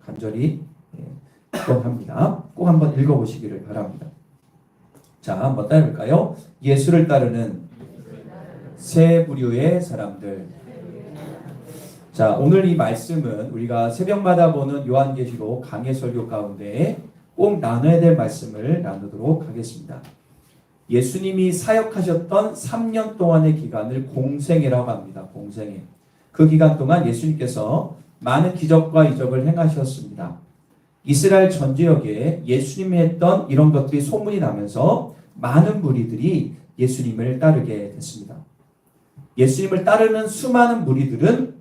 간절히 축원합니다. 꼭 한번 읽어보시기를 바랍니다. 자, 한번 따라해볼까요? 예수를 따르는 세 부류의 사람들. 자, 오늘 이 말씀은 우리가 새벽마다 보는 요한계시록 강해 설교 가운데 꼭 나눠야 될 말씀을 나누도록 하겠습니다. 예수님이 사역하셨던 3년 동안의 기간을 공생애라고 합니다. 공생애. 그 기간 동안 예수님께서 많은 기적과 이적을 행하셨습니다. 이스라엘 전 지역에 예수님이 했던 이런 것들이 소문이 나면서 많은 무리들이 예수님을 따르게 됐습니다. 예수님을 따르는 수많은 무리들은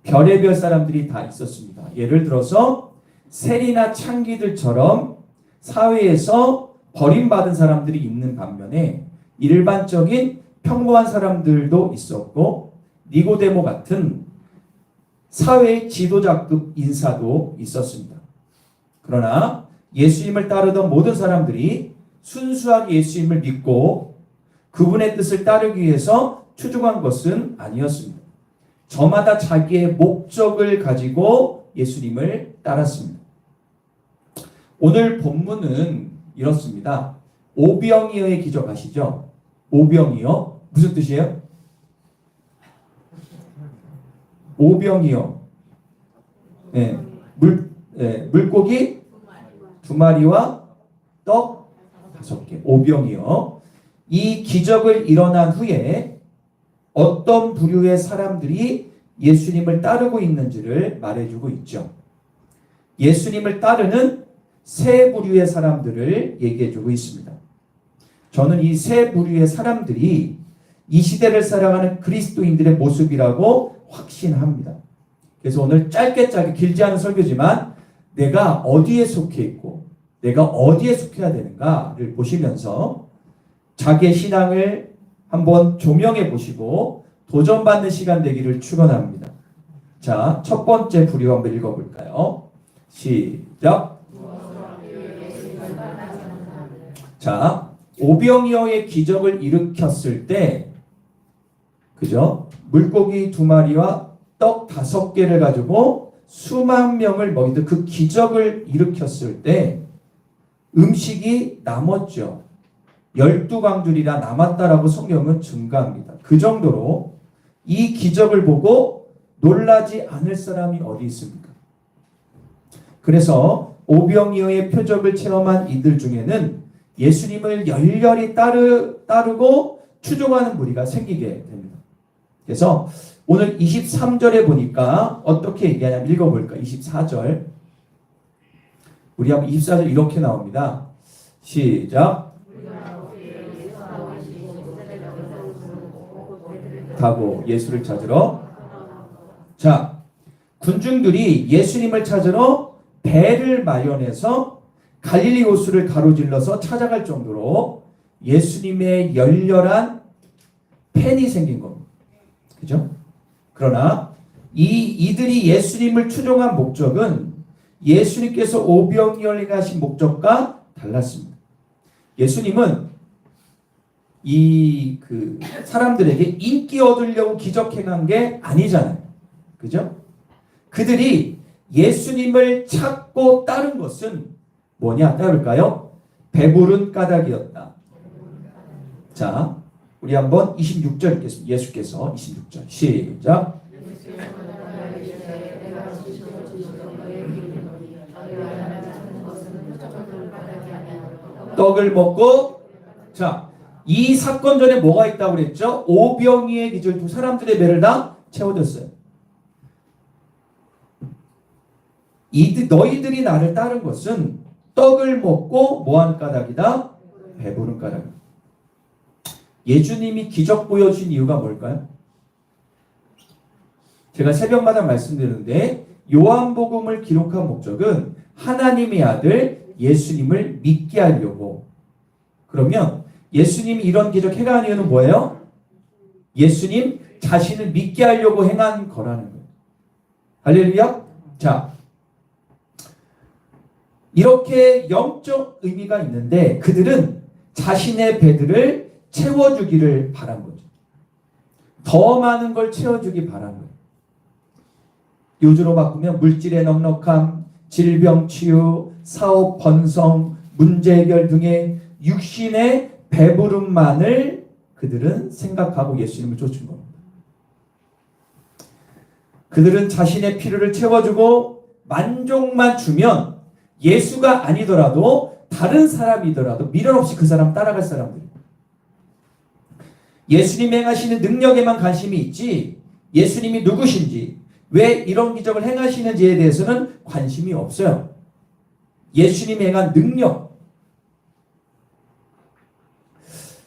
별의별 사람들이 다 있었습니다. 예를 들어서 세리나 창기들처럼 사회에서 버림받은 사람들이 있는 반면에 일반적인 평범한 사람들도 있었고 니고데모 같은 사회의 지도자급 인사도 있었습니다. 그러나 예수님을 따르던 모든 사람들이 순수하게 예수님을 믿고 그분의 뜻을 따르기 위해서 추종한 것은 아니었습니다. 저마다 자기의 목적을 가지고 예수님을 따랐습니다. 오늘 본문은 이렇습니다. 오병이어의 기적 아시죠? 오병이어 무슨 뜻이에요? 오병이어 물고기 2마리와 떡 5개. 오병이어. 이 기적을 일어난 후에 어떤 부류의 사람들이 예수님을 따르고 있는지를 말해주고 있죠. 예수님을 따르는 세 부류의 사람들을 얘기해주고 있습니다. 저는 이 세 부류의 사람들이 이 시대를 살아가는 그리스도인들의 모습이라고 확신합니다. 그래서 오늘 짧게 길지 않은 설교지만 내가 어디에 속해 있고 내가 어디에 속해야 되는가를 보시면서 자기의 신앙을 한번 조명해 보시고 도전받는 시간 되기를 축원합니다. 자, 첫 번째 부류 한번 읽어볼까요? 시작. 자, 오병이어의 기적을 일으켰을 때, 그죠? 물고기 2마리와 떡 5개를 가지고 수만 명을 먹이던 그 기적을 일으켰을 때 음식이 남았죠. 12광줄이나 남았다라고 성경은 증가합니다. 그 정도로 이 기적을 보고 놀라지 않을 사람이 어디 있습니까? 그래서 오병이어의 표적을 체험한 이들 중에는 예수님을 열렬히 따르고 추종하는 무리가 생기게 됩니다. 그래서 오늘 23절에 보니까 어떻게 얘기하냐면 읽어볼까? 24절. 우리 한번 24절 이렇게 나옵니다. 시작. 가고 예수를 찾으러. 자, 군중들이 예수님을 찾으러 배를 마련해서 갈릴리 호수를 가로질러서 찾아갈 정도로 예수님의 열렬한 팬이 생긴 겁니다. 그죠? 그러나 이들이 예수님을 추종한 목적은 예수님께서 오병이어에게 하신 목적과 달랐습니다. 예수님은 그 사람들에게 인기 얻으려고 기적 행한 게 아니잖아요. 그죠? 그들이 예수님을 찾고 따른 것은 뭐냐? 따를까요? 배부른 까닭이었다. 자, 우리 한번 26절 읽겠습니다. 예수께서 26절 시작. 떡을 먹고. 자, 이 사건 전에 뭐가 있다고 그랬죠? 오병이의 기절, 두 사람들의 배를 다 채워줬어요. 너희들이 나를 따른 것은 떡을 먹고 뭐한 까닭이다? 배부른 까닭. 예수님이 기적 보여주신 이유가 뭘까요? 제가 새벽마다 말씀드리는데 요한복음을 기록한 목적은 하나님의 아들 예수님을 믿게 하려고. 그러면 예수님이 이런 기적 행한 이유는 뭐예요? 예수님 자신을 믿게 하려고 행한 거라는 거예요. 할렐루야. 자, 이렇게 영적 의미가 있는데 그들은 자신의 배들을 채워주기를 바란 거죠. 더 많은 걸 채워주기 바란 거예요. 요주로 바꾸면 물질의 넉넉함, 질병 치유, 사업 번성, 문제 해결 등의 육신의 배부름만을 그들은 생각하고 예수님을 쫓은 겁니다. 그들은 자신의 필요를 채워주고 만족만 주면 예수가 아니더라도 다른 사람이더라도 미련 없이 그 사람 따라갈 사람들이에요. 예수님이 행하시는 능력에만 관심이 있지 예수님이 누구신지 왜 이런 기적을 행하시는지에 대해서는 관심이 없어요. 예수님이 행한 능력.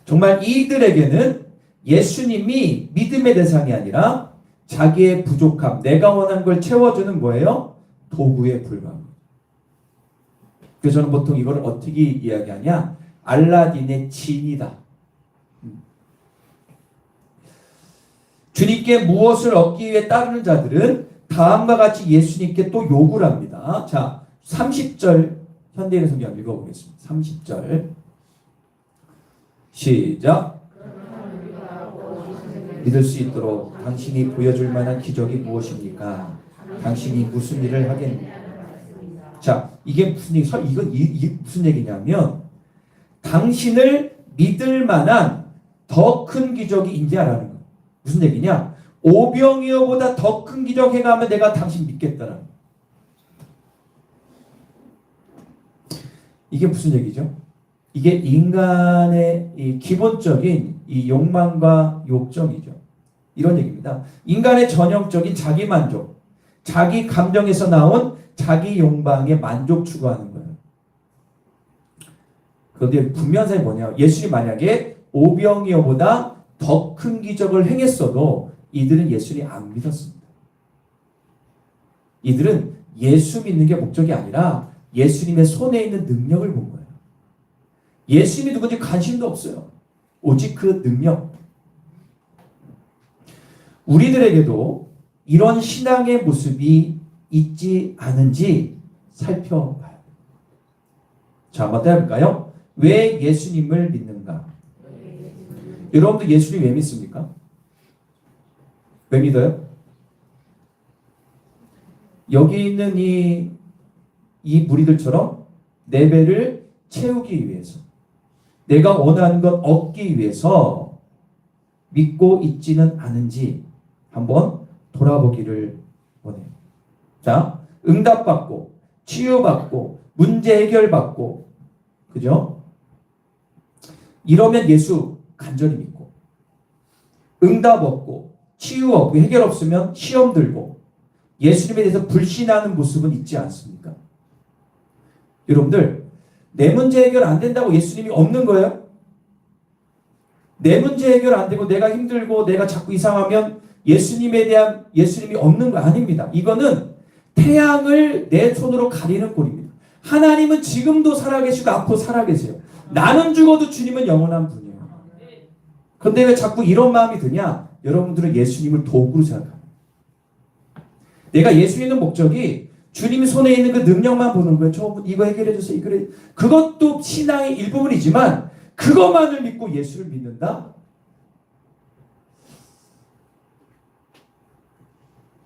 정말 이들에게는 예수님이 믿음의 대상이 아니라 자기의 부족함, 내가 원하는 걸 채워주는 거예요. 도구에 불과합니다. 그래서 저는 보통 이걸 어떻게 이야기하냐? 알라딘의 진이다. 주님께 무엇을 얻기 위해 따르는 자들은 다음과 같이 예수님께 또 요구를 합니다. 자, 30절 현대인의 성경 읽어보겠습니다. 30절 시작. 믿을 수 있도록 당신이 보여줄 만한 기적이 무엇입니까? 당신이 무슨 일을 하겠습니까? 자, 이게 무슨 얘기? 이건 무슨 얘기냐면 당신을 믿을 만한 더 큰 기적이 인지하라는 거예요. 무슨 얘기냐? 오병이어보다 더 큰 기적 행하면 내가 당신 믿겠다라는 거예요. 이게 무슨 얘기죠? 이게 인간의 이 기본적인 이 욕망과 욕정이죠. 이런 얘기입니다. 인간의 전형적인 자기 만족, 자기 감정에서 나온 자기 욕망에 만족 추구하는 거예요. 그런데 분명한 사실이 뭐냐? 예수님이 만약에 오병이어보다 더 큰 기적을 행했어도 이들은 예수님 안 믿었습니다. 이들은 예수 믿는 게 목적이 아니라 예수님의 손에 있는 능력을 본 거예요. 예수님이 누군지 관심도 없어요. 오직 그 능력. 우리들에게도 이런 신앙의 모습이 있지 않은지 살펴봐요. 자, 한번 해볼까요? 왜 예수님을 믿는가? 여러분도 예수님 왜 믿습니까? 왜 믿어요? 여기 있는 이 무리들처럼 내 배를 채우기 위해서, 내가 원하는 것 얻기 위해서 믿고 있지는 않은지 한번 돌아보기를 원해요. 자, 응답받고, 치유받고, 문제 해결받고, 그죠? 이러면 예수 간절히 믿고, 응답 없고, 치유 없고, 해결 없으면 시험 들고, 예수님에 대해서 불신하는 모습은 있지 않습니까? 여러분들, 내 문제 해결 안 된다고 예수님이 없는 거예요? 내 문제 해결 안 되고 내가 힘들고 내가 자꾸 이상하면 예수님에 대한 예수님이 없는 거 아닙니다. 이거는 태양을 내 손으로 가리는 꼴입니다. 하나님은 지금도 살아계시고 앞으로 살아계세요. 나는 죽어도 주님은 영원한 분이에요. 그런데 왜 자꾸 이런 마음이 드냐? 여러분들은 예수님을 도구로 생각합니다. 내가 예수 믿는 목적이 주님 손에 있는 그 능력만 보는 거예요. 저 이거 해결해 주세요. 그것도 신앙의 일부분이지만 그것만을 믿고 예수를 믿는다?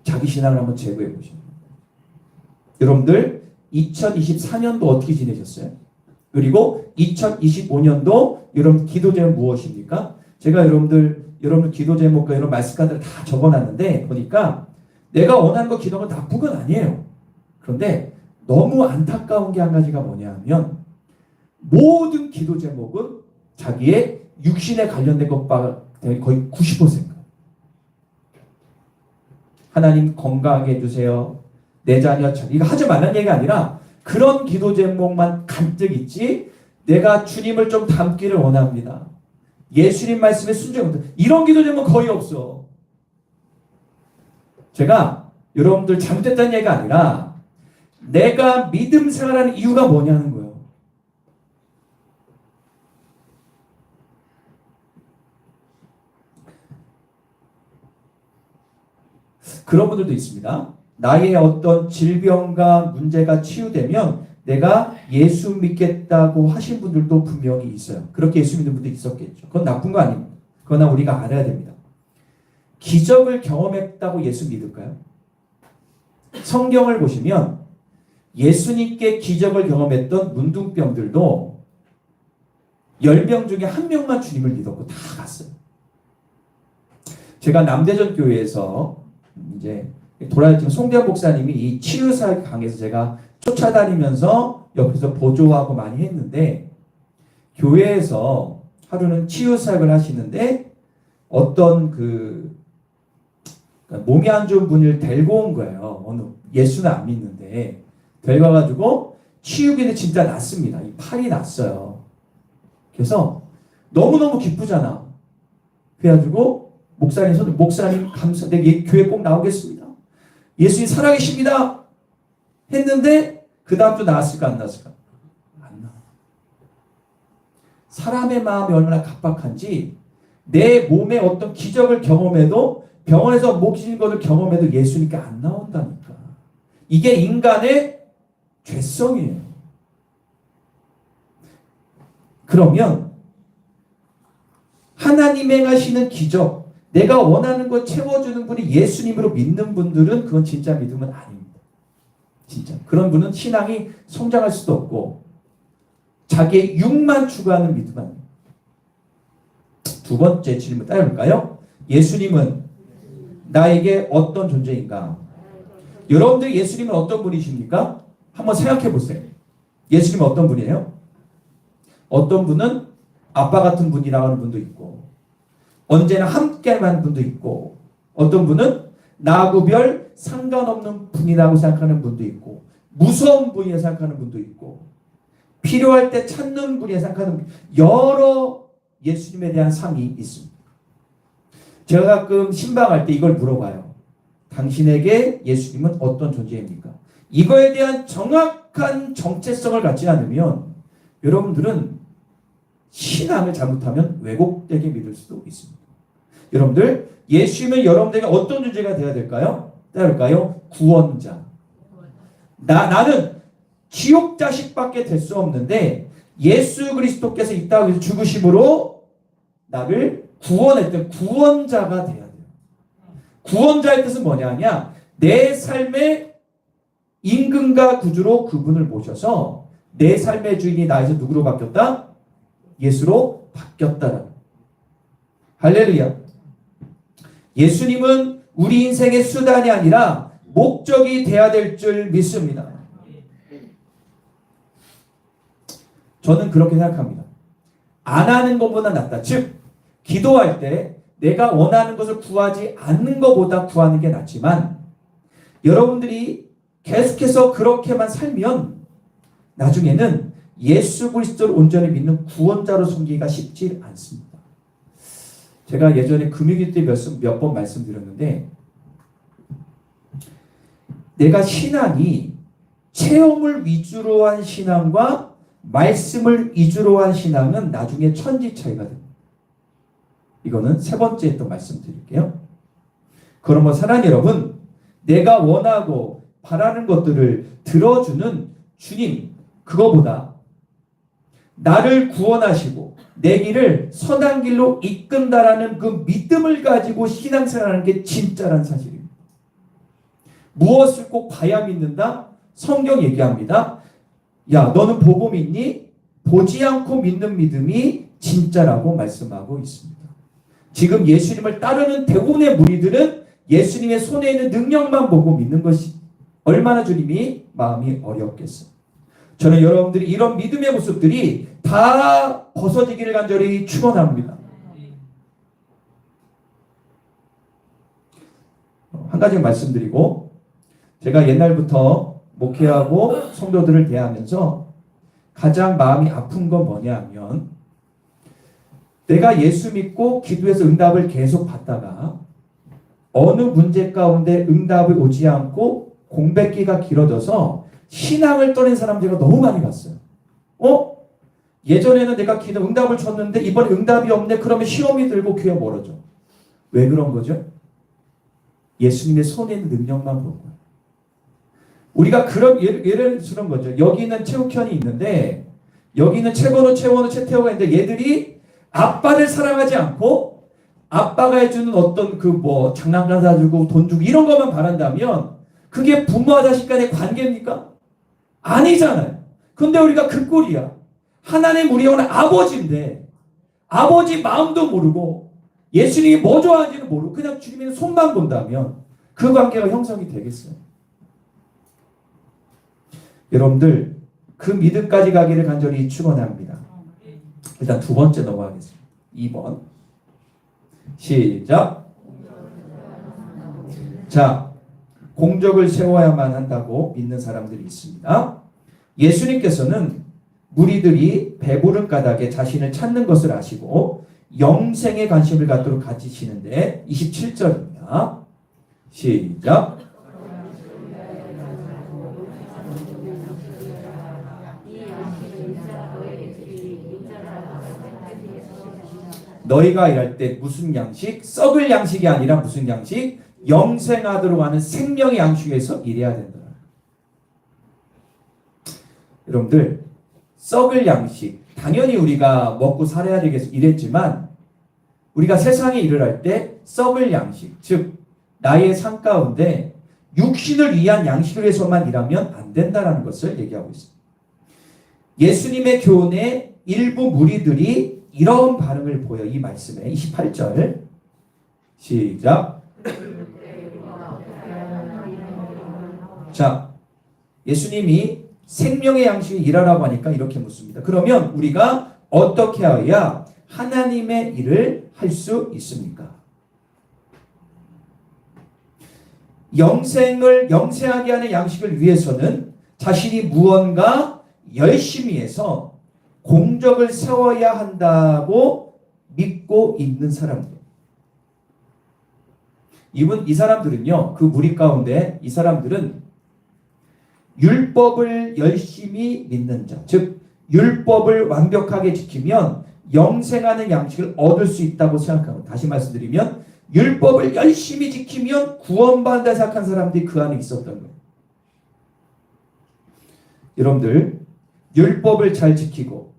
자기 신앙을 한번 재고해 보시죠. 여러분들 2024년도 어떻게 지내셨어요? 그리고 2025년도 여러분 기도 제목 무엇입니까? 제가 여러분들 기도 제목과 이런 말씀카드를 다 적어놨는데 보니까 내가 원하는 거 기도가 나쁜 건 아니에요. 그런데 너무 안타까운 게 한 가지가 뭐냐면 모든 기도 제목은 자기의 육신에 관련된 것과 거의 90%. 하나님 건강하게 해주세요. 내 자녀 이거 하지 말라는 얘기가 아니라 그런 기도 제목만 간뜩 있지 내가 주님을 좀 닮기를 원합니다. 예수님 말씀에 순종합니다. 이런 기도 제목 거의 없어. 제가 여러분들 잘못됐다는 얘기가 아니라 내가 믿음 생활하는 이유가 뭐냐는 거예요. 그런 분들도 있습니다. 나의 어떤 질병과 문제가 치유되면 내가 예수 믿겠다고 하신 분들도 분명히 있어요. 그렇게 예수 믿는 분도 있었겠죠. 그건 나쁜 거 아닙니다. 그러나 우리가 알아야 됩니다. 기적을 경험했다고 예수 믿을까요? 성경을 보시면 예수님께 기적을 경험했던 문둥병들도 10명 중에 1명만 주님을 믿었고 다 갔어요. 제가 남대전 교회에서 이제 돌아다니는 송대현 목사님이 이 치유사역 강에서 제가 쫓아다니면서 옆에서 보조하고 많이 했는데, 교회에서 하루는 치유사역을 하시는데 어떤 몸이 안 좋은 분을 데리고 온 거예요. 어느 예수는 안 믿는데 데리고 와가지고 치유기는 진짜 났습니다. 이 팔이 났어요. 그래서 너무너무 기쁘잖아. 그래가지고 목사님 감사, 내 교회 꼭 나오겠습니다. 예수님 살아계십니다. 했는데 그 다음 주 나왔을까 안 나왔을까? 안 나와. 사람의 마음이 얼마나 각박한지, 내 몸에 어떤 기적을 경험해도, 병원에서 목진 것을 경험해도 예수님께 안 나온다니까. 이게 인간의 죄성이에요. 그러면 하나님 행하시는 기적, 내가 원하는 거 채워주는 분이 예수님으로 믿는 분들은 그건 진짜 믿음은 아닙니다. 진짜. 그런 분은 신앙이 성장할 수도 없고 자기의 육만 추구하는 믿음 아닙니다. 두 번째 질문 따라볼까요? 예수님은 나에게 어떤 존재인가? 여러분들 예수님은 어떤 분이십니까? 한번 생각해 보세요. 예수님은 어떤 분이에요? 어떤 분은 아빠 같은 분이라고 하는 분도 있고, 언제나 함께하는 분도 있고, 어떤 분은 나하고 별 상관없는 분이라고 생각하는 분도 있고, 무서운 분이라고 생각하는 분도 있고, 필요할 때 찾는 분이라고 생각하는 분, 여러 예수님에 대한 상이 있습니다. 제가 가끔 신방할 때 이걸 물어봐요. 당신에게 예수님은 어떤 존재입니까? 이거에 대한 정확한 정체성을 갖지 않으면 여러분들은 신앙을 잘못하면 왜곡되게 믿을 수도 있습니다. 여러분들, 예수님은 여러분들에게 어떤 존재가 되어야 될까요? 따를까요? 구원자. 나는 지옥 자식밖에 될 수 없는데 예수 그리스도께서 이 땅에서 죽으심으로 나를 구원했던 구원자가 돼야 돼요. 구원자의 뜻은 뭐냐냐? 내 삶의 임금과 구주로 그분을 모셔서 내 삶의 주인이 나에서 누구로 바뀌었다? 예수로 바뀌었다라는. 할렐루야. 예수님은 우리 인생의 수단이 아니라 목적이 돼야 될 줄 믿습니다. 저는 그렇게 생각합니다. 안 하는 것보다 낫다. 즉, 기도할 때 내가 원하는 것을 구하지 않는 것보다 구하는 게 낫지만, 여러분들이 계속해서 그렇게만 살면 나중에는 예수 그리스도를 온전히 믿는 구원자로 섬기기가 쉽지 않습니다. 제가 예전에 금요일 때 몇 번 말씀드렸는데, 내가 신앙이 체험을 위주로 한 신앙과 말씀을 위주로 한 신앙은 나중에 천지 차이가 됩니다. 이거는 세 번째 또 말씀드릴게요. 그러면 사랑하는 여러분, 내가 원하고 바라는 것들을 들어주는 주님, 그거보다 나를 구원하시고 내 길을 선한 길로 이끈다라는 그 믿음을 가지고 신앙생활하는 게 진짜란 사실입니다. 무엇을 꼭 봐야 믿는다? 성경 얘기합니다. 야, 너는 보고 믿니? 보지 않고 믿는 믿음이 진짜라고 말씀하고 있습니다. 지금 예수님을 따르는 대부분의 무리들은 예수님의 손에 있는 능력만 보고 믿는 것이 얼마나 주님이 마음이 어렵겠어요. 저는 여러분들이 이런 믿음의 모습들이 다 벗어지기를 간절히 축원합니다. 한 가지 말씀드리고, 제가 옛날부터 목회하고 성도들을 대하면서 가장 마음이 아픈 건 뭐냐면, 내가 예수 믿고 기도해서 응답을 계속 받다가 어느 문제 가운데 응답이 오지 않고 공백기가 길어져서 신앙을 떠낸 사람들이 너무 많이 봤어요. 예전에는 내가 기도 응답을 줬는데 이번에 응답이 없네. 그러면 시험이 들고 교회 멀어져. 왜 그런 거죠? 예수님의 손에 있는 능력만 본 거예요. 우리가 그런 예를 들은 거죠. 여기는 최욱현이 있는데, 여기는 최건우, 최태호가 있는데, 얘들이 아빠를 사랑하지 않고 아빠가 해주는 어떤 장난감 사주고 돈 주고 이런 것만 바란다면 그게 부모와 자식 간의 관계입니까? 아니잖아요. 근데 우리가 그 꼴이야. 하나님 우리 영혼의 아버지인데 아버지 마음도 모르고 예수님이 뭐 좋아하는지는 모르고 그냥 주님의 손만 본다면 그 관계가 형성이 되겠어요? 여러분들 그 믿음까지 가기를 간절히 축원합니다. 일단 두 번째 넘어가겠습니다. 2번 시작. 자, 공적을 세워야만 한다고 믿는 사람들이 있습니다. 예수님께서는 무리들이 배부른 까닭에 자신을 찾는 것을 아시고 영생에 관심을 갖도록 가르치시는데 27절입니다. 시작. 너희가 일할 때 무슨 양식? 썩을 양식이 아니라 무슨 양식? 영생하도록 하는 생명의 양식에서 일해야 된다. 여러분들 썩을 양식 당연히 우리가 먹고 살아야 되겠어 이랬지만 우리가 세상에 일을 할 때 썩을 양식 즉 나의 삶 가운데 육신을 위한 양식을 위해서만 일하면 안 된다는 것을 얘기하고 있습니다. 예수님의 교훈에 일부 무리들이 이런 반응을 보여 이 말씀에 28절 시작. 자, 예수님이 생명의 양식을 일하라고 하니까 이렇게 묻습니다. 그러면 우리가 어떻게 해야 하나님의 일을 할 수 있습니까? 영생하게 하는 양식을 위해서는 자신이 무언가 열심히 해서 공적을 세워야 한다고 믿고 있는 사람들. 이 사람들은요, 그 무리 가운데 이 사람들은 율법을 열심히 믿는 자, 즉 율법을 완벽하게 지키면 영생하는 양식을 얻을 수 있다고 생각하고, 다시 말씀드리면 율법을 열심히 지키면 구원받는다 생각한 사람들이 그 안에 있었던 거예요. 여러분들 율법을 잘 지키고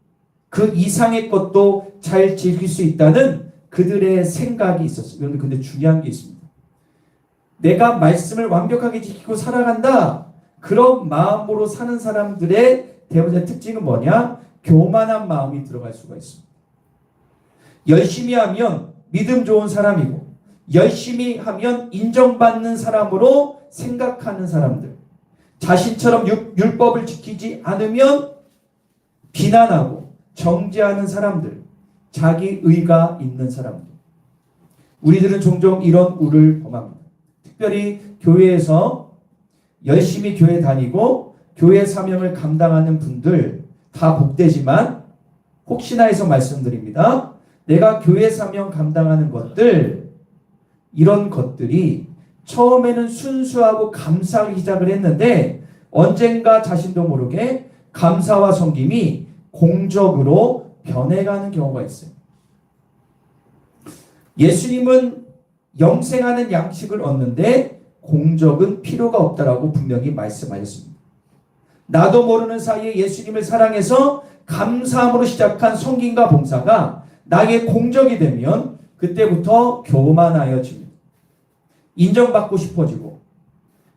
그 이상의 것도 잘 지킬 수 있다는 그들의 생각이 있었어요. 여러분들 근데 중요한 게 있습니다. 내가 말씀을 완벽하게 지키고 살아간다, 그런 마음으로 사는 사람들의 대부분의 특징은 뭐냐? 교만한 마음이 들어갈 수가 있습니다. 열심히 하면 믿음 좋은 사람이고 열심히 하면 인정받는 사람으로 생각하는 사람들, 자신처럼 율법을 지키지 않으면 비난하고 정죄하는 사람들, 자기 의가 있는 사람들. 우리들은 종종 이런 우를 범합니다. 특별히 교회에서 열심히 교회 다니고 교회 사명을 감당하는 분들 다 복되지만 혹시나 해서 말씀드립니다. 내가 교회 사명 감당하는 것들, 이런 것들이 처음에는 순수하고 감사하기 시작을 했는데 언젠가 자신도 모르게 감사와 섬김이 공적으로 변해가는 경우가 있어요. 예수님은 영생하는 양식을 얻는데 공적은 필요가 없다라고 분명히 말씀하셨습니다. 나도 모르는 사이에 예수님을 사랑해서 감사함으로 시작한 섬김과 봉사가 나의 공적이 되면 그때부터 교만하여집니다. 인정받고 싶어지고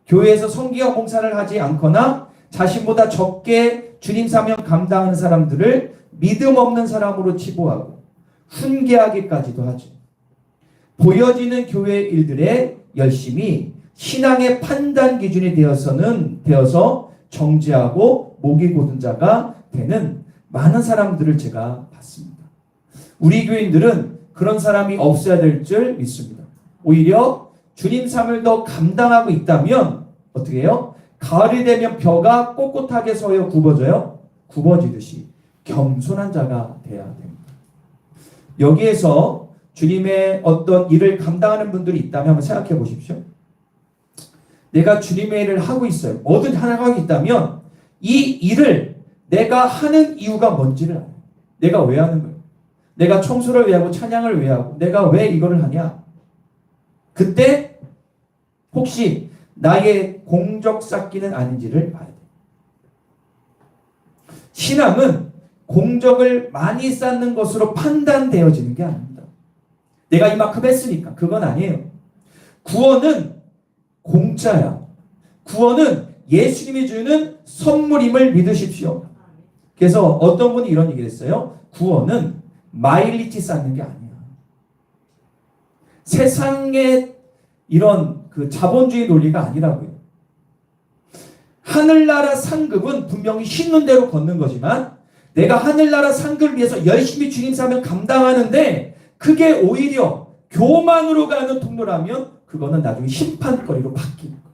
교회에서 섬기와 봉사를 하지 않거나 자신보다 적게 주님 사명 감당하는 사람들을 믿음 없는 사람으로 치부하고 훈계하기까지도 하죠. 보여지는 교회 일들에 열심히 신앙의 판단 기준이 되어서 정죄하고 목이 곧은 자가 되는 많은 사람들을 제가 봤습니다. 우리 교인들은 그런 사람이 없어야 될 줄 믿습니다. 오히려 주님 삶을 더 감당하고 있다면 어떻게 해요? 가을이 되면 벼가 꼿꼿하게 서여 굽어져요. 굽어지듯이 겸손한 자가 돼야 됩니다. 여기에서 주님의 어떤 일을 감당하는 분들이 있다면 한번 생각해 보십시오. 내가 주님의 일을 하고 있어요. 뭐든 하나 하고 있다면 이 일을 내가 하는 이유가 뭔지를 알아요. 내가 왜 하는 거예요? 내가 청소를 왜 하고 찬양을 왜 하고 내가 왜 이거를 하냐? 그때 혹시 나의 공적 쌓기는 아닌지를 봐야 돼요. 신앙은 공적을 많이 쌓는 것으로 판단되어지는 게 아닙니다. 내가 이만큼 했으니까 그건 아니에요. 구원은 공짜야. 구원은 예수님이 주는 선물임을 믿으십시오. 그래서 어떤 분이 이런 얘기를 했어요. 구원은 마일리지 쌓는 게 아니야. 세상의 이런 그 자본주의 논리가 아니라고요. 하늘나라 상급은 분명히 신는 대로 걷는 거지만 내가 하늘나라 상급을 위해서 열심히 주님 사명 감당하는데 그게 오히려 교만으로 가는 통로라면 그거는 나중에 심판거리로 바뀌는 거예요.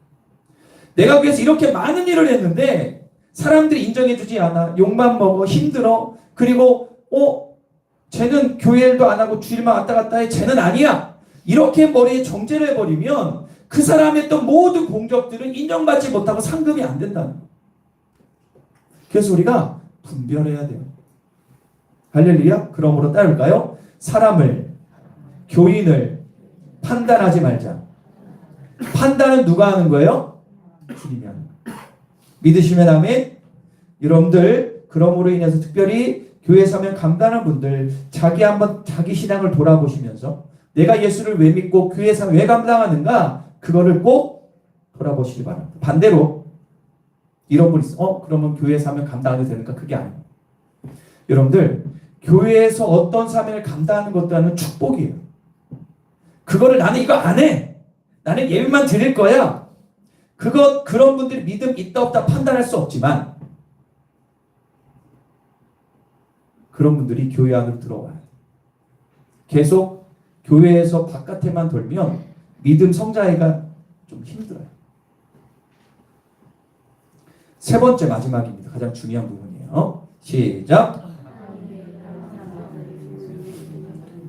내가 그래서 이렇게 많은 일을 했는데 사람들이 인정해주지 않아. 욕만 먹어. 힘들어. 그리고 쟤는 교회일도 안 하고 주일만 왔다 갔다 해. 쟤는 아니야. 이렇게 머리에 정죄를 해버리면 그 사람의 했던 모든 공적들은 인정받지 못하고 상급이 안 된다는 거예요. 그래서 우리가 분별해야 돼요. 할렐루야. 그러므로 따를까요? 사람을, 교인을 판단하지 말자. 판단은 누가 하는 거예요? 주님이 하는 거예요. 믿으시면 아멘. 여러분들 그러므로 인해서 특별히 교회 사명 감당하는 분들 자기 신앙을 돌아보시면서 내가 예수를 왜 믿고 교회 사명 왜 감당하는가 그거를 꼭 돌아보시기 바랍니다. 반대로 이런 분이 있어. 그러면 교회 사명 감당해도 되니까 그게 아니에요. 여러분들 교회에서 어떤 사명을 감당하는 것도 하는 축복이에요. 그거를 나는 이거 안 해. 나는 예배만 드릴 거야. 그런 분들이 믿음 있다 없다 판단할 수 없지만 그런 분들이 교회 안으로 들어와요. 계속 교회에서 바깥에만 돌면 믿음 성장하기가 좀 힘들어요. 세 번째 마지막입니다. 가장 중요한 부분이에요. 시작.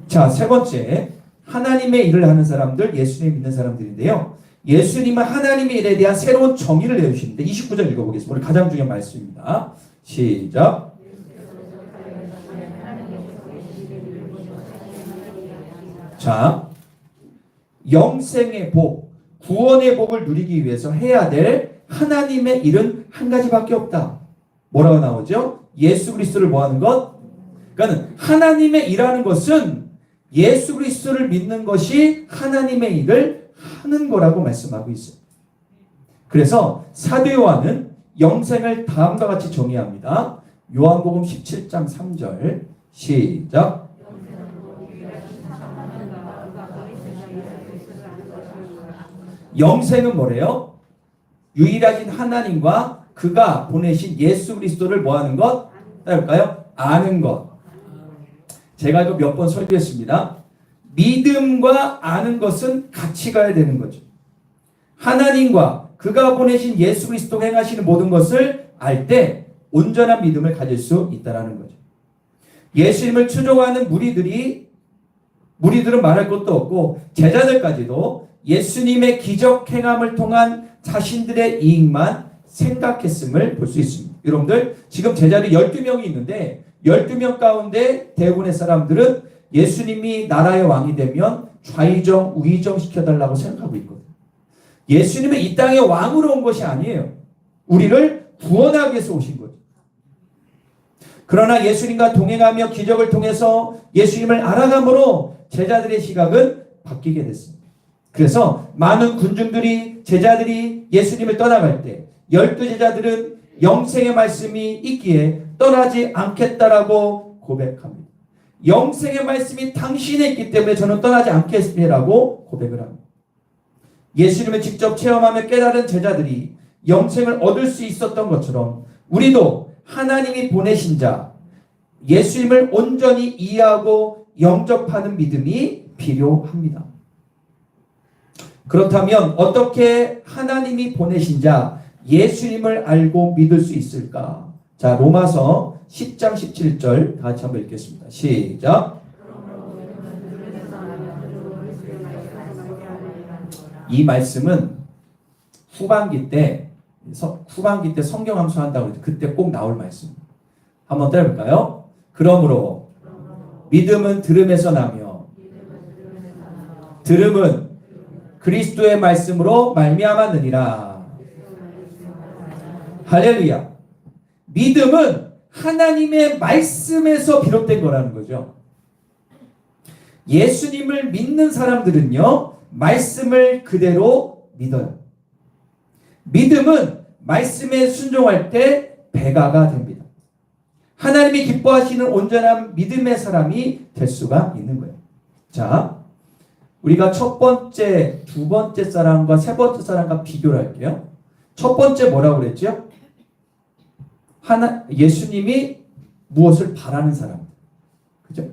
자, 세 번째. 하나님의 일을 하는 사람들, 예수님 믿는 사람들인데요. 예수님은 하나님의 일에 대한 새로운 정의를 내주시는데 29절 읽어보겠습니다. 오늘 가장 중요한 말씀입니다. 시작. 자, 영생의 복, 구원의 복을 누리기 위해서 해야 될 하나님의 일은 한 가지밖에 없다. 뭐라고 나오죠? 예수 그리스도를 뭐하는 것? 그러니까 하나님의 일하는 것은 예수 그리스도를 믿는 것이 하나님의 일을 하는 거라고 말씀하고 있어요. 그래서 사도 요한은 영생을 다음과 같이 정의합니다. 요한복음 17장 3절 시작. 영생은 뭐래요? 유일하신 하나님과 그가 보내신 예수 그리스도를 뭐하는 것? 따를까요? 아는 것. 제가 이거 몇 번 설교했습니다. 믿음과 아는 것은 같이 가야 되는 거죠. 하나님과 그가 보내신 예수 그리스도가 행하시는 모든 것을 알 때 온전한 믿음을 가질 수 있다는 거죠. 예수님을 추종하는 무리들은 말할 것도 없고 제자들까지도 예수님의 기적 행함을 통한 자신들의 이익만 생각했음을 볼 수 있습니다. 여러분들 지금 제자들이 12명이 있는데 12명 가운데 대부분의 사람들은 예수님이 나라의 왕이 되면 좌의정 우의정 시켜달라고 생각하고 있거든요. 예수님은 이 땅의 왕으로 온 것이 아니에요. 우리를 구원하기 위해서 오신 거죠. 그러나 예수님과 동행하며 기적을 통해서 예수님을 알아감으로 제자들의 시각은 바뀌게 됐습니다. 그래서 많은 군중들이 제자들이 예수님을 떠나갈 때 12제자들은 영생의 말씀이 있기에 떠나지 않겠다라고 고백합니다. 영생의 말씀이 당신에 있기 때문에 저는 떠나지 않겠습니다라고 고백을 합니다. 예수님을 직접 체험하며 깨달은 제자들이 영생을 얻을 수 있었던 것처럼 우리도 하나님이 보내신 자 예수님을 온전히 이해하고 영접하는 믿음이 필요합니다. 그렇다면 어떻게 하나님이 보내신 자 예수님을 알고 믿을 수 있을까? 자, 로마서 10장 17절 같이 한번 읽겠습니다. 시작. 이 말씀은 후반기 때 성경 함수한다고 해서 그때 꼭 나올 말씀. 한번 따라볼까요? 그러므로 믿음은 들음에서 나며 들음은 그리스도의 말씀으로 말미암았느니라. 할렐루야. 믿음은 하나님의 말씀에서 비롯된 거라는 거죠. 예수님을 믿는 사람들은요, 말씀을 그대로 믿어요. 믿음은 말씀에 순종할 때 배가가 됩니다. 하나님이 기뻐하시는 온전한 믿음의 사람이 될 수가 있는 거예요. 자, 우리가 첫 번째, 두 번째 사람과 세 번째 사람과 비교를 할게요. 첫 번째 뭐라고 그랬죠? 예수님이 무엇을 바라는 사람. 그죠?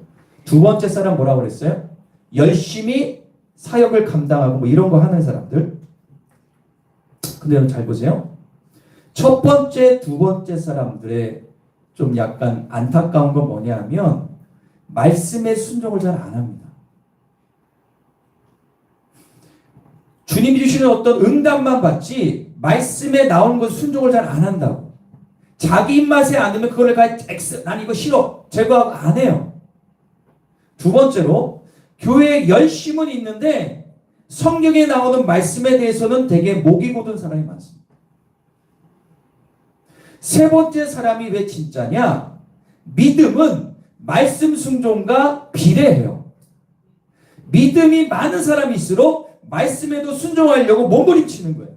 두 번째 사람 뭐라고 그랬어요? 열심히 사역을 감당하고 뭐 이런 거 하는 사람들. 근데 여러분 잘 보세요. 첫 번째, 두 번째 사람들의 좀 약간 안타까운 건 뭐냐 하면 말씀에 순종을 잘 안 합니다. 주님이 주시는 어떤 응답만 받지 말씀에 나오는 것 순종을 잘 안 한다고. 자기 입맛에 안 들면 그걸 난 이거 싫어 제거하고 안 해요. 두 번째로 교회에 열심은 있는데 성경에 나오는 말씀에 대해서는 되게 목이 곧은 사람이 많습니다. 세 번째 사람이 왜 진짜냐? 믿음은 말씀 순종과 비례해요. 믿음이 많은 사람일수록 말씀에도 순종하려고 몸부림치는 거예요.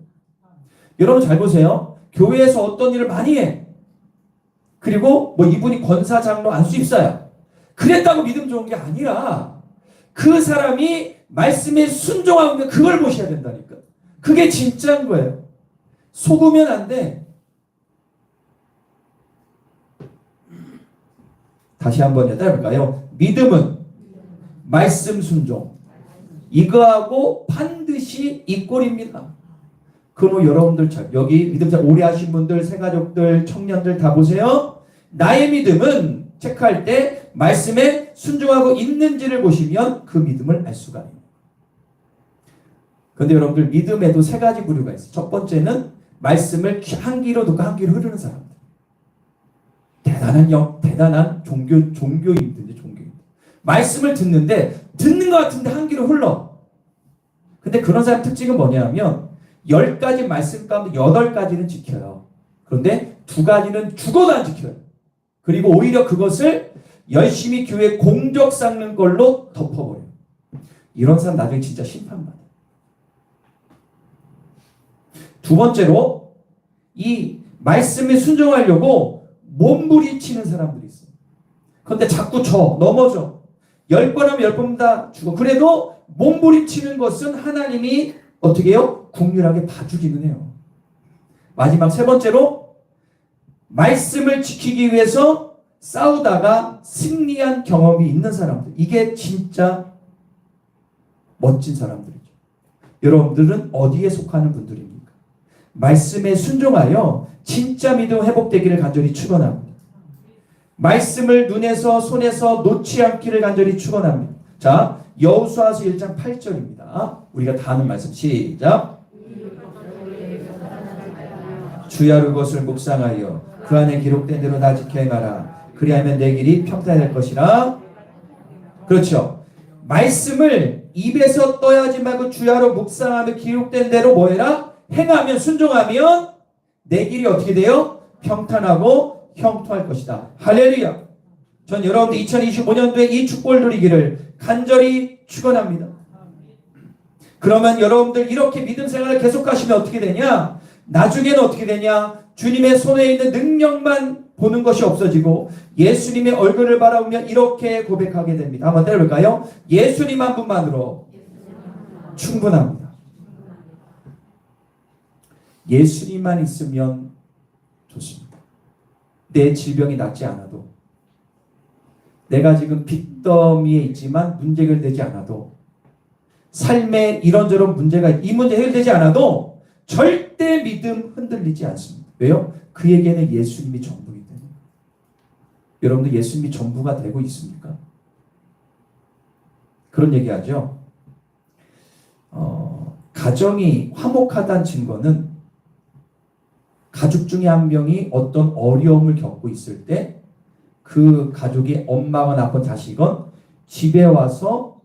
여러분 잘 보세요. 교회에서 어떤 일을 많이 해. 그리고 뭐 이분이 권사, 장로, 안수집사야. 그랬다고 믿음 좋은 게 아니라 그 사람이 말씀에 순종하고 있는 그걸 보셔야 된다니까. 그게 진짜인 거예요. 속으면 안 돼. 다시 한번 해볼까요? 믿음은 말씀 순종. 이거하고 반드시 이 꼴입니다. 그럼 여러분들 여기 믿음 잘 오래 하신 분들, 새가족들, 청년들 다 보세요. 나의 믿음은 체크할 때 말씀에 순종하고 있는지를 보시면 그 믿음을 알 수가 있어요. 그런데 여러분들 믿음에도 세 가지 부류가 있어요. 첫 번째는 말씀을 한 귀로 듣고 한 귀로 흐르는 사람들. 대단한 종교인들인데 종교인. 말씀을 듣는데 듣는 것 같은데 한 귀로 흘러. 근데 그런 사람 특징은 뭐냐면 10가지 말씀 가운데 8가지는 지켜요. 그런데 2가지는 죽어도 안 지켜요. 그리고 오히려 그것을 열심히 교회 공적 쌓는 걸로 덮어버려요. 이런 사람 나중에 진짜 심판받아요. 두 번째로 이 말씀에 순종하려고 몸부림치는 사람들이 있어요. 그런데 자꾸 넘어져. 10번 하면 10번 다 죽어. 그래도 몸부림치는 것은 하나님이 어떻게 해요? 국률하게 봐주기는 해요. 마지막 세 번째로 말씀을 지키기 위해서 싸우다가 승리한 경험이 있는 사람들. 이게 진짜 멋진 사람들이죠. 여러분들은 어디에 속하는 분들입니까? 말씀에 순종하여 진짜 믿음 회복되기를 간절히 축원합니다. 말씀을 눈에서 손에서 놓지 않기를 간절히 축원합니다. 자, 여호수아서 1장 8절입니다. 우리가 다 아는 말씀 시작. 주야 그것을 묵상하여 그 안에 기록된 대로 나 지켜 행하라. 그리하면 내 길이 평탄할 것이라. 그렇죠. 말씀을 입에서 떠야지 말고 주야로 묵상하며 기록된 대로 뭐해라? 행하면 순종하면 내 길이 어떻게 돼요? 평탄하고 형통할 것이다. 할렐루야. 전 여러분들 2025년도에 이 축복을 누리기를 간절히 축원합니다. 그러면 여러분들 이렇게 믿음 생활을 계속하시면 어떻게 되냐? 나중에는 어떻게 되냐? 주님의 손에 있는 능력만 보는 것이 없어지고 예수님의 얼굴을 바라보며 이렇게 고백하게 됩니다. 한번 때려볼까요? 예수님 한 분만으로 충분합니다. 예수님만 있으면 좋습니다. 내 질병이 낫지 않아도, 내가 지금 빚더미에 있지만 문제 해결되지 않아도, 삶에 이런저런 문제가 이 문제 해결되지 않아도 절대 믿음 흔들리지 않습니다. 왜요? 그에게는 예수님이 전부이기 때문에. 여러분들 예수님이 전부가 되고 있습니까? 그런 얘기하죠. 가정이 화목하다는 증거는 가족 중에 한 명이 어떤 어려움을 겪고 있을 때 그 가족이 엄마건 아픈 자식은 집에 와서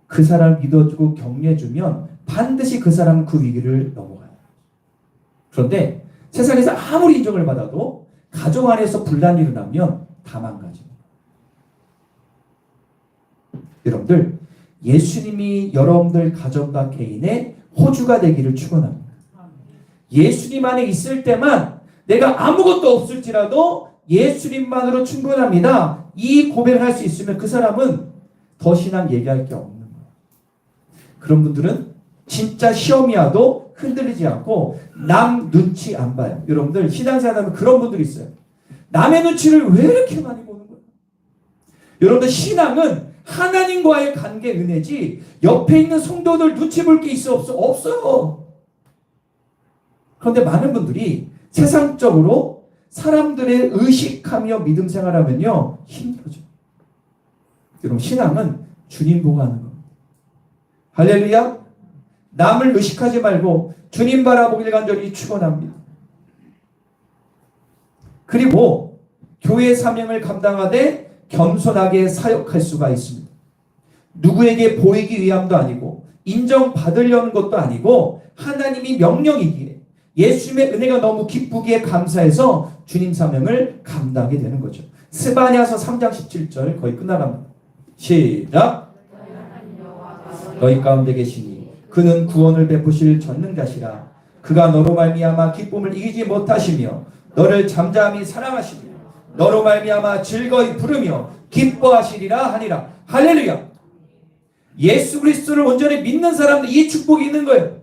그 사람을 믿어주고 격려해주면 반드시 그 사람은 그 위기를 넘어가요. 그런데 세상에서 아무리 인정을 받아도 가족 안에서 분란이 일어나면 다 망가집니다. 여러분들 예수님이 여러분들 가정과 개인의 호주가 되기를 축원합니다. 예수님 안에 있을 때만 내가 아무것도 없을지라도 예수님만으로 충분합니다. 이 고백을 할 수 있으면 그 사람은 더 신앙 얘기할 게 없는 거예요. 그런 분들은 진짜 시험이 와도 흔들리지 않고 남 눈치 안 봐요. 여러분들 신앙생활하면 그런 분들이 있어요. 남의 눈치를 왜 이렇게 많이 보는 거예요? 여러분들 신앙은 하나님과의 관계 은혜지 옆에 있는 성도들 눈치 볼 게 있어 없어? 없어요. 그런데 많은 분들이 세상적으로 사람들의 의식하며 믿음 생활하면요 힘들어져요. 여러분 신앙은 주님 보고 하는 겁니다. 할렐루야. 남을 의식하지 말고 주님 바라보길 간절히 축원합니다. 그리고 교회 사명을 감당하되 겸손하게 사역할 수가 있습니다. 누구에게 보이기 위함도 아니고 인정받으려는 것도 아니고 하나님이 명령이기에 예수님의 은혜가 너무 기쁘기에 감사해서 주님 사명을 감당하게 되는 거죠. 스바냐서 3장 17절 거의 끝나갑니다. 시작. 너희 가운데 계시니 그는 구원을 베푸실 전능자시라. 그가 너로 말미암아 기쁨을 이기지 못하시며 너를 잠잠히 사랑하시며 너로 말미암아 즐거이 부르며 기뻐하시리라 하니라. 할렐루야. 예수 그리스도를 온전히 믿는 사람들 이 축복이 있는 거예요.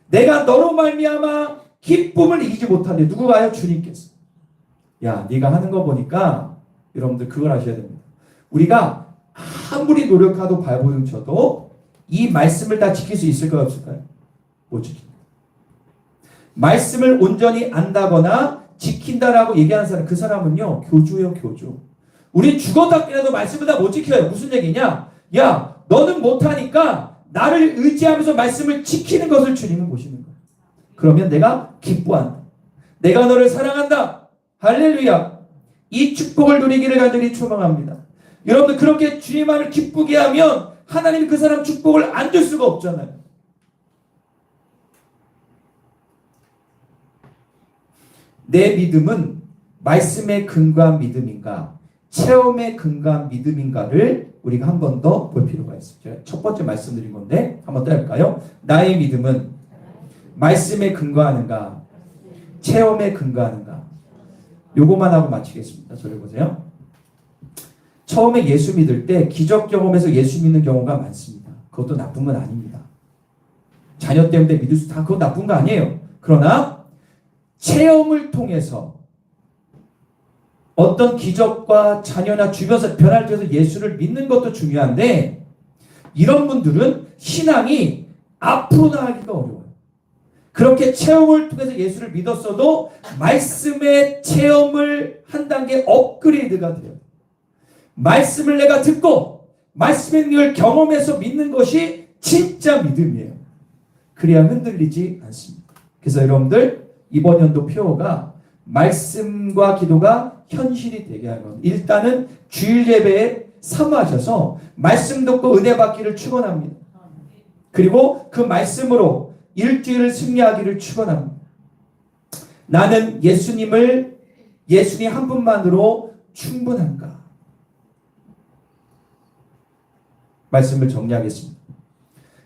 내가 너로 말미암아 기쁨을 이기지 못하는데 누구가요? 주님께서. 야, 네가 하는 거 보니까 여러분들 그걸 아셔야 됩니다. 우리가 아무리 노력하도 발버둥 쳐도 이 말씀을 다 지킬 수 있을까요? 없을까요? 못 지킵니다. 말씀을 온전히 안다거나 지킨다라고 얘기하는 사람, 그 사람은요 교주예요, 교주. 우리 죽었다 깨어도 말씀을 다 못 지켜요. 무슨 얘기냐? 야, 너는 못하니까 나를 의지하면서 말씀을 지키는 것을 주님은 보시는 거예요. 그러면 내가 기뻐한다. 내가 너를 사랑한다. 할렐루야. 이 축복을 누리기를 간절히 초망합니다. 여러분들 그렇게 주님만을 기쁘게 하면 하나님이 그 사람 축복을 안 줄 수가 없잖아요. 내 믿음은 말씀에 근거한 믿음인가 체험에 근거한 믿음인가를 우리가 한 번 더 볼 필요가 있어요. 첫 번째 말씀드린 건데 한 번 더 할까요? 나의 믿음은 말씀에 근거하는가 체험에 근거하는가. 요것만 하고 마치겠습니다. 저를 보세요. 처음에 예수 믿을 때 기적 경험에서 예수 믿는 경우가 많습니다. 그것도 나쁜 건 아닙니다. 자녀 때문에 믿을 수 다 그건 나쁜 거 아니에요. 그러나 체험을 통해서 어떤 기적과 자녀나 주변에서 변화를 통해서 예수를 믿는 것도 중요한데 이런 분들은 신앙이 앞으로 나가기가 어려워요. 그렇게 체험을 통해서 예수를 믿었어도 말씀의 체험을 한 단계 업그레이드가 돼요. 말씀을 내가 듣고 말씀의 능력을 경험해서 믿는 것이 진짜 믿음이에요. 그래야 흔들리지 않습니다. 그래서 여러분들 이번 연도 표어가 말씀과 기도가 현실이 되게 하는 겁니다. 일단은 주일 예배에 사모하셔서 말씀 듣고 은혜 받기를 축원합니다. 그리고 그 말씀으로 일주일을 승리하기를 축원합니다. 나는 예수님 한 분만으로 충분한가? 말씀을 정리하겠습니다.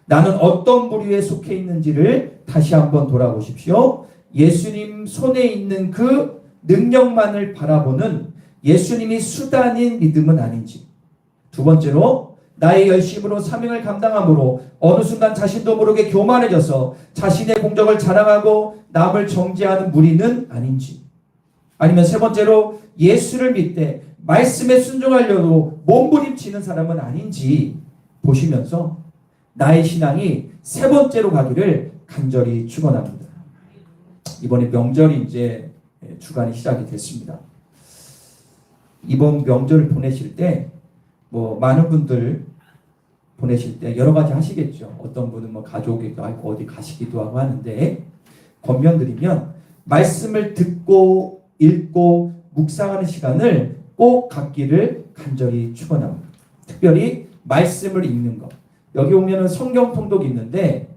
나는 어떤 부류에 속해 있는지를 다시 한번 돌아보십시오. 예수님 손에 있는 그 능력만을 바라보는 예수님이 수단인 믿음은 아닌지. 두 번째로 나의 열심으로 사명을 감당함으로 어느 순간 자신도 모르게 교만해져서 자신의 공적을 자랑하고 남을 정죄하는 무리는 아닌지. 아니면 세 번째로 예수를 믿되 말씀에 순종하려고 몸부림치는 사람은 아닌지 보시면서 나의 신앙이 세 번째로 가기를 간절히 축원합니다. 이번에 명절이 이제 주간이 시작이 됐습니다. 이번 명절을 보내실 때 뭐 많은 분들 보내실 때 여러 가지 하시겠죠. 어떤 분은 뭐 가족이기도 하고 어디 가시기도 하고 하는데 권면드리면 말씀을 듣고 읽고 묵상하는 시간을 꼭 갖기를 간절히 축원합니다. 특별히 말씀을 읽는 것. 여기 오면은 성경 통독이 있는데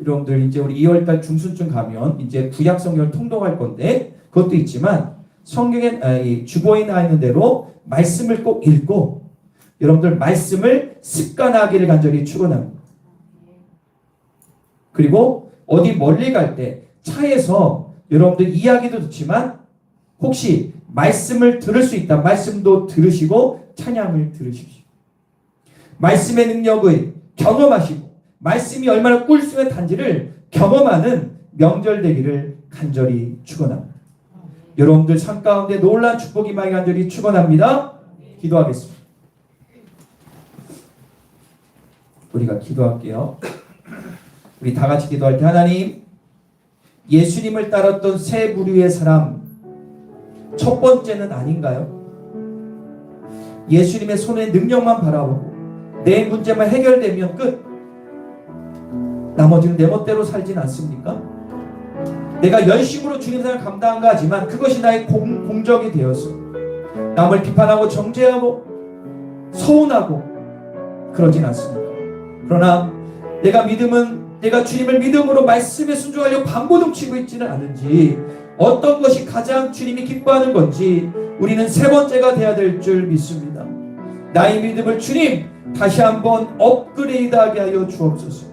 여러분들 이제 우리 2월달 중순쯤 가면 이제 구약 성경을 통독할 건데 그것도 있지만 성경에 주보에 나와 있는 대로 말씀을 꼭 읽고 여러분들 말씀을 습관하기를 간절히 축원합니다. 그리고 어디 멀리 갈 때 차에서 여러분들 이야기도 듣지만 혹시 말씀을 들을 수 있다. 말씀도 들으시고 찬양을 들으십시오. 말씀의 능력을 경험하시고 말씀이 얼마나 꿀수였단지를 경험하는 명절 되기를 간절히 축원합니다. 여러분들 삶 가운데 놀라운 축복이 많이 간절히 축원합니다. 기도하겠습니다. 우리가 기도할게요. 우리 다 같이 기도할 때 하나님, 예수님을 따랐던 세 부류의 사람 첫 번째는 아닌가요? 예수님의 손의 능력만 바라보고 내 문제만 해결되면 끝. 나머지는 내 멋대로 살진 않습니까? 내가 열심으로 주님 사랑을 감당한가 하지만 그것이 나의 공적이 되어서 남을 비판하고 정죄하고 서운하고 그러진 않습니다. 그러나 내가 주님을 믿음으로 말씀에 순종하려고 반고동치고 있지는 않은지 어떤 것이 가장 주님이 기뻐하는 건지 우리는 세 번째가 돼야 될 줄 믿습니다. 나의 믿음을 주님 다시 한번 업그레이드하게 하여 주옵소서.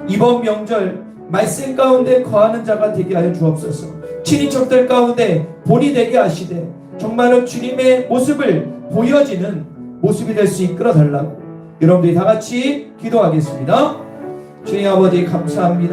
이번 명절 말씀 가운데 거하는 자가 되게 하여 주옵소서. 친인척들 가운데 본이 되게 하시되 정말로 주님의 모습을 보여지는 모습이 될 수 이끌어 달라고 여러분들이 다 같이 기도하겠습니다. 주님 아버지 감사합니다.